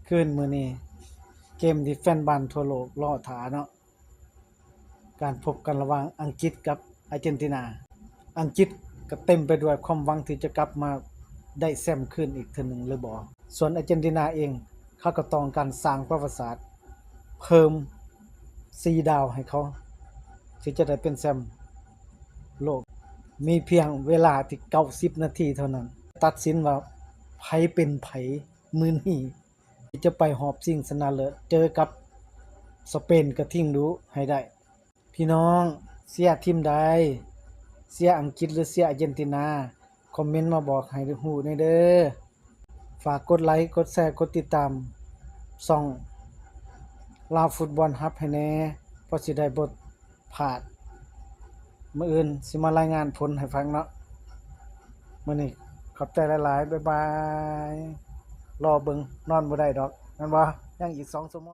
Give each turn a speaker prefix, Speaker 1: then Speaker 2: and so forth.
Speaker 1: คืนมื้อนี้เกมที่แฟนบอลทั่วโลกรอท่าเนาะการพบกันระหว่างอังกฤษกับอาร์เจนตินาอังกฤษก็เต็มไปด้วยความหวังที่จะกลับมาได้แชมป์คืนอีกเทื่อหนึ่งหรือบ่ส่วนอาร์เจนตินาเองเขาก็ต้องการสร้างประวัติศาสตร์เพิ่ม4ดาวให้เขาที่จะได้เป็นแชมป์โลกมีเพียงเวลาที่90นาทีเท่านั้นตัดสินว่าไผเป็นไผมื้อนี้ที่จะไปฮอบชิงชนะเลิศเจอกับสเปนกระทิ่งดุให้ได้พี่น้องเชียร์ทีมใดเชียร์อังกฤษหรือเชียร์อาร์เจนตินาคอมเมนต์มาบอกให้รู้แหน่เด้อฝากกดไลค์กดแชร์กดติดตามช่องลาวฟุตบอลฮับให้แหน่เพราะสิได้บ่พลาดมื้ออื่นสิมารายงานผลให้ฟังเนาะมื้อนี้ขอบใจหลายๆบ๊ายบายรอเบิ่งนอนบ่ได้ดอกแม่นบ่ยังอีก2 ชั่วโมง